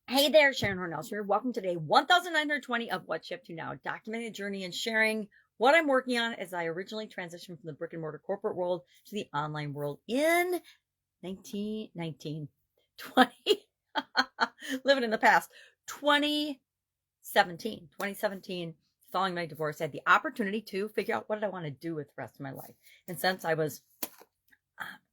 Hey there, Sharon Horne-Ellstrom here. Welcome to day 1920 of What Shift to Now, documenting the journey and sharing what I'm working on as I originally transitioned from the brick and mortar corporate world to the online world in 1919, 20, living in the past, 2017, following my divorce. I had the opportunity to figure out what did I want to do with the rest of my life. And since I was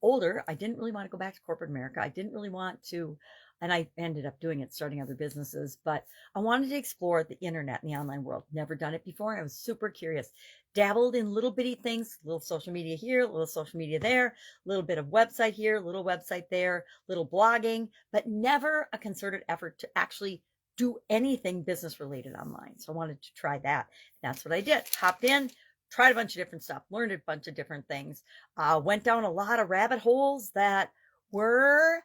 older, I didn't really want to go back to corporate America. I didn't really want to, and I ended up doing it, starting other businesses, but I wanted to explore the internet and the online world. Never done it before. And I was super curious, dabbled in little bitty things, little social media here, little social media there, a little bit of website here, little website there, little blogging, but never a concerted effort to actually do anything business related online. So I wanted to try that. That's what I did. Hopped in, tried a bunch of different stuff, learned a bunch of different things, went down a lot of rabbit holes that were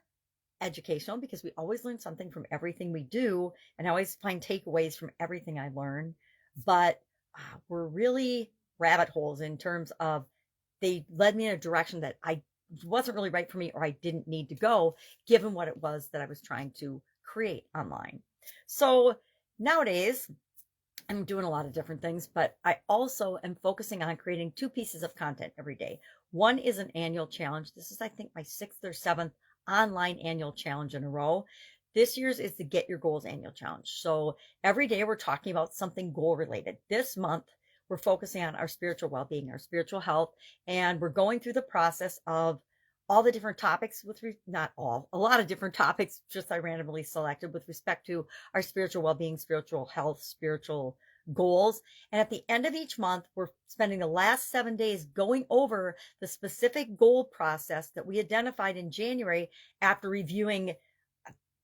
educational because we always learn something from everything we do. And I always find takeaways from everything I learn. But were really rabbit holes in terms of they led me in a direction that I wasn't really right for me or I didn't need to go, given what it was that I was trying to create online. So nowadays, I'm doing a lot of different things, but I also am focusing on creating two pieces of content every day. One is an annual challenge. This is, I think, my sixth or seventh online annual challenge in a row. This year's is the Get Your Goals annual challenge. So every day we're talking about something goal related. This month, we're focusing on our spiritual well-being, our spiritual health, and we're going through the process of all the different topics not all, a lot of different topics just I randomly selected with respect to our spiritual well-being, spiritual health, spiritual goals. And at the end of each month, we're spending the last 7 days going over the specific goal process that we identified in January after reviewing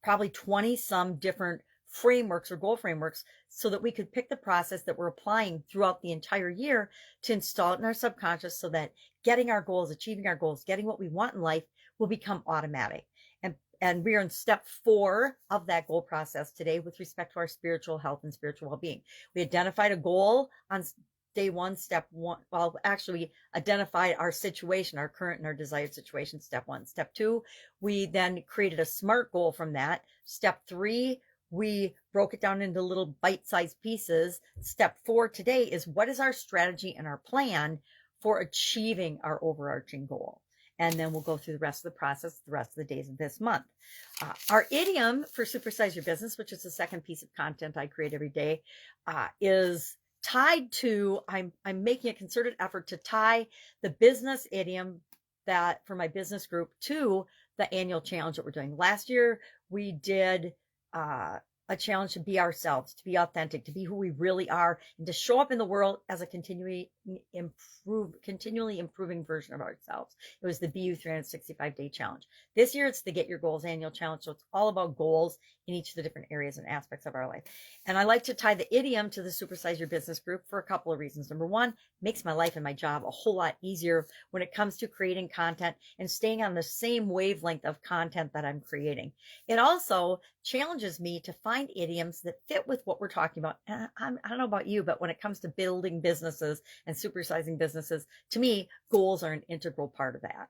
probably 20 some different frameworks or goal frameworks so that we could pick the process that we're applying throughout the entire year to install it in our subconscious so that getting our goals, achieving our goals, getting what we want in life will become automatic. And we are in step 4 of that goal process today with respect to our spiritual health and spiritual well-being. We identified a goal on day 1, step 1. Well, actually, we identified our situation, our current and our desired situation, step 1. Step 2, we then created a SMART goal from that. Step 3, we broke it down into little bite-sized pieces. Step 4 today is what is our strategy and our plan for achieving our overarching goal. And then we'll go through the rest of the process, the rest of the days of this month. Our idiom for Supersize Your Business, which is the second piece of content I create every day, is tied to, I'm making a concerted effort to tie the business idiom that for my business group to the annual challenge that we're doing. Last year, we did a challenge to be ourselves, to be authentic, to be who we really are, and to show up in the world as a continually improving version of ourselves. It was the BU 365-day challenge. This year, it's the Get Your Goals annual challenge. So it's all about goals in each of the different areas and aspects of our life. And I like to tie the idiom to the Supersize Your Business group for a couple of reasons. Number one, makes my life and my job a whole lot easier when it comes to creating content and staying on the same wavelength of content that I'm creating. It also challenges me to find idioms that fit with what we're talking about. And I don't know about you, but when it comes to building businesses and supersizing businesses, to me, goals are an integral part of that.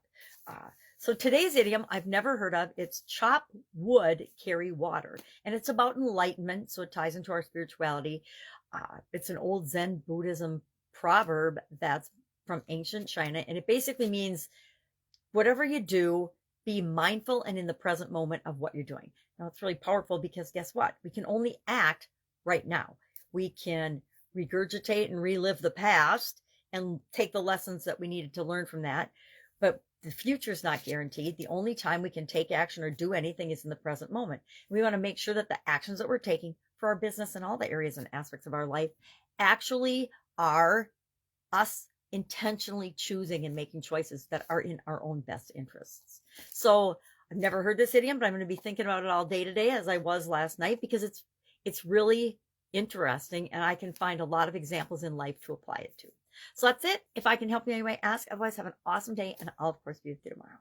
So today's idiom I've never heard of. It's chop wood, carry water. And it's about enlightenment. So it ties into our spirituality. It's an old Zen Buddhism proverb that's from ancient China. And it basically means whatever you do, be mindful and in the present moment of what you're doing. Now, it's really powerful because guess what? We can only act right now. We can regurgitate and relive the past and take the lessons that we needed to learn from that. But the future is not guaranteed. The only time we can take action or do anything is in the present moment. We want to make sure that the actions that we're taking for our business and all the areas and aspects of our life actually are us intentionally choosing and making choices that are in our own best interests. So I've never heard this idiom, but I'm going to be thinking about it all day today as I was last night because it's really interesting and I can find a lot of examples in life to apply it to. So that's it. If I can help you anyway, ask. Otherwise, have an awesome day and I'll of course be with you tomorrow.